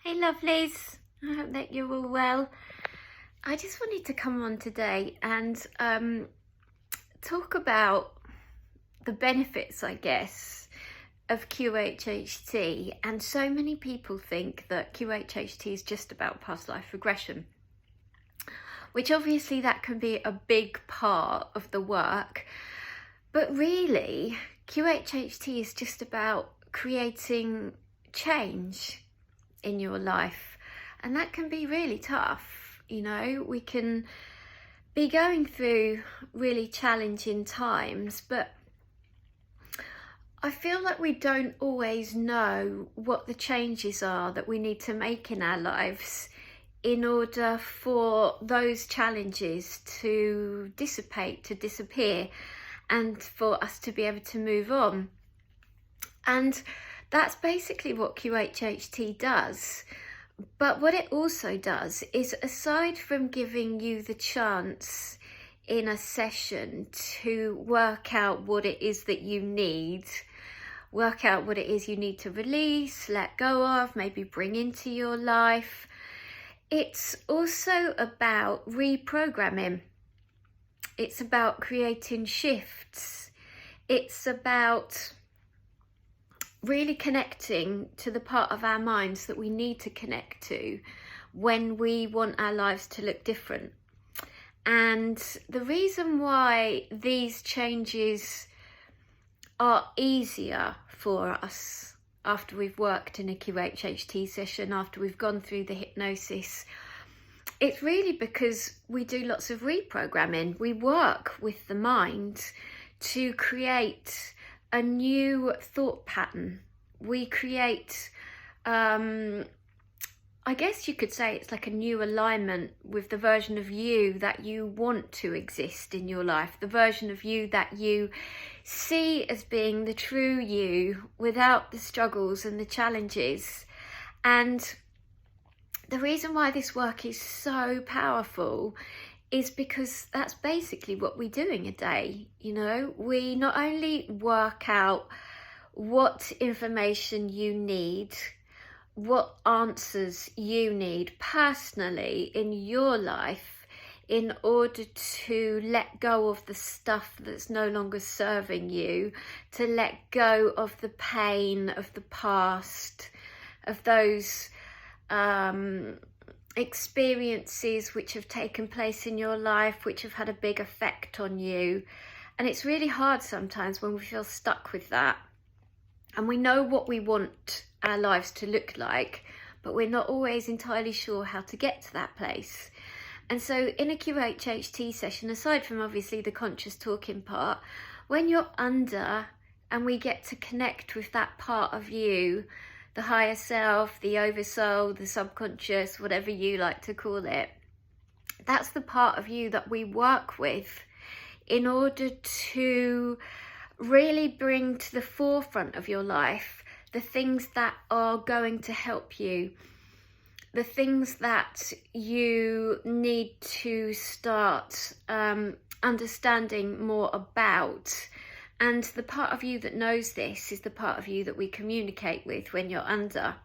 Hey lovelies, I hope that you're all well. I just wanted to come on today and talk about the benefits, I guess, of QHHT. And so many people think that QHHT is just about past life regression, which obviously that can be a big part of the work. But really, QHHT is just about creating change in your life, and that can be really tough. We can be going through really challenging times, but I feel like we don't always know what the changes are that we need to make in our lives in order for those challenges to dissipate, to disappear, and for us to be able to move on. And that's basically what QHHT does. But what it also does is, aside from giving you the chance in a session to work out what it is that you need, work out what it is you need to release, let go of, maybe bring into your life, it's also about reprogramming. It's about creating shifts. It's about really connecting to the part of our minds that we need to connect to when we want our lives to look different. And the reason why these changes are easier for us after we've worked in a QHHT session, after we've gone through the hypnosis, it's really because we do lots of reprogramming. We work with the mind to create a new thought pattern. We create, I guess you could say it's like a new alignment with the version of you that you want to exist in your life, the version of you that you see as being the true you without the struggles and the challenges. And the reason why this work is so powerful is because that's basically what we do in a day. We not only work out what information you need, what answers you need personally in your life in order to let go of the stuff that's no longer serving you, to let go of the pain of the past, of those experiences which have taken place in your life, which have had a big effect on you. And it's really hard sometimes when we feel stuck with that, and we know what we want our lives to look like, but we're not always entirely sure how to get to that place. And so in a QHHT session, aside from obviously the conscious talking part, when you're under and we get to connect with that part of you, the higher self, the oversoul, the subconscious, whatever you like to call it, that's the part of you that we work with in order to really bring to the forefront of your life the things that are going to help you, the things that you need to start understanding more about. And the part of you that knows this is the part of you that we communicate with when you're under.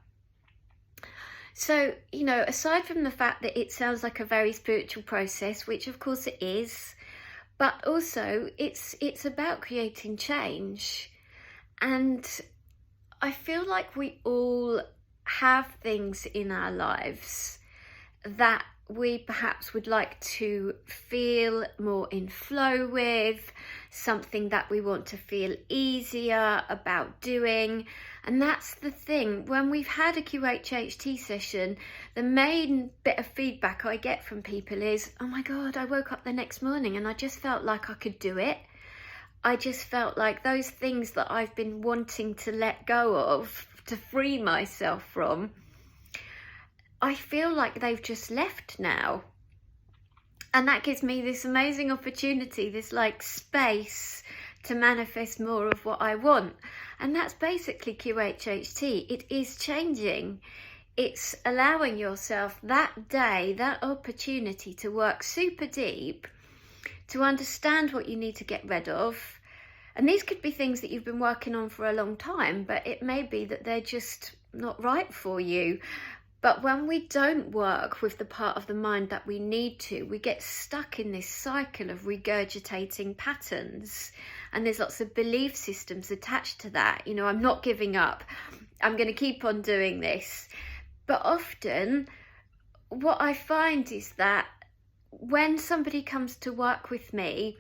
So, aside from the fact that it sounds like a very spiritual process, which of course it is, but also it's about creating change. And I feel like we all have things in our lives that we perhaps would like to feel more in flow with, something that we want to feel easier about doing. And that's the thing, when we've had a QHHT session, the main bit of feedback I get from people is, oh my God, I woke up the next morning and I just felt like I could do it. I just felt like those things that I've been wanting to let go of, to free myself from, I feel like they've just left now. And that gives me this amazing opportunity, this like space to manifest more of what I want. And that's basically QHHT. It is changing. It's allowing yourself that day, that opportunity to work super deep, to understand what you need to get rid of. And these could be things that you've been working on for a long time, but it may be that they're just not right for you. But when we don't work with the part of the mind that we need to, we get stuck in this cycle of regurgitating patterns. And there's lots of belief systems attached to that. You know, I'm not giving up. I'm going to keep on doing this. But often what I find is that when somebody comes to work with me,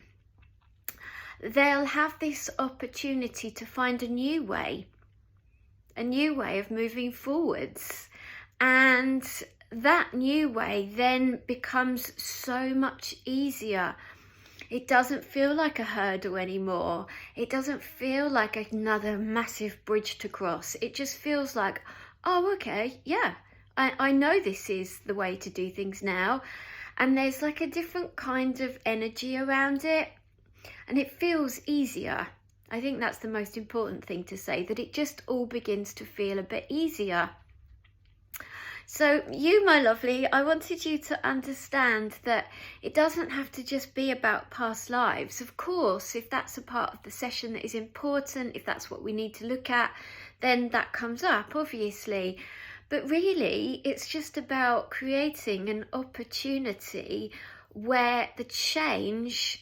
they'll have this opportunity to find a new way of moving forwards. And that new way then becomes so much easier. It doesn't feel like a hurdle anymore. It doesn't feel like another massive bridge to cross. It just feels like, oh, okay, yeah, I know this is the way to do things now. And there's like a different kind of energy around it. And it feels easier. I think that's the most important thing to say, that it just all begins to feel a bit easier. So you, my lovely, I wanted you to understand that it doesn't have to just be about past lives. Of course, if that's a part of the session that is important, if that's what we need to look at, then that comes up, obviously. But really, it's just about creating an opportunity where the changes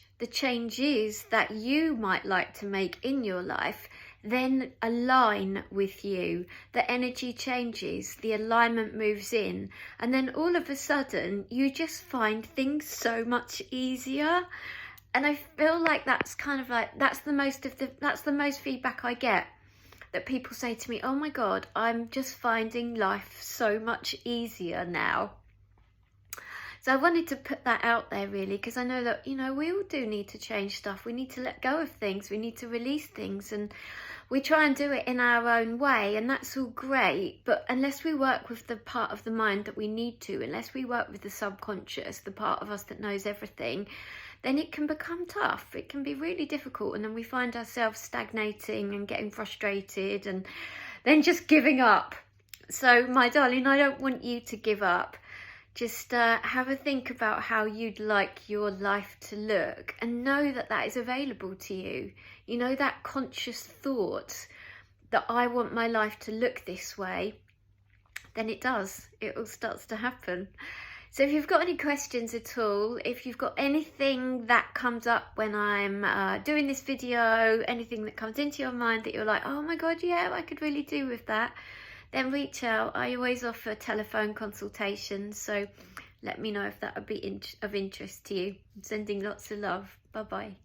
that you might like to make in your life then align with you. The energy changes, the alignment moves in, and then all of a sudden you just find things so much easier. And I feel like that's kind of like, that's the most feedback I get, that people say to me, oh my God, I'm just finding life so much easier now. So I wanted to put that out there really, because I know that, you know, we all do need to change stuff. We need to let go of things. We need to release things, and we try and do it in our own way, and that's all great. But unless we work with the part of the mind that we need to, unless we work with the subconscious, the part of us that knows everything, then it can become tough. It can be really difficult, and then we find ourselves stagnating and getting frustrated and then just giving up. So my darling, I don't want you to give up. Just have a think about how you'd like your life to look, and know that that is available to you. You know, that conscious thought that I want my life to look this way, then it does. It all starts to happen. So if you've got any questions at all, if you've got anything that comes up when I'm doing this video, anything that comes into your mind that you're like, oh my God, yeah, I could really do with that, then reach out. I always offer telephone consultations, so let me know if that would be of interest to you. I'm sending lots of love. Bye bye.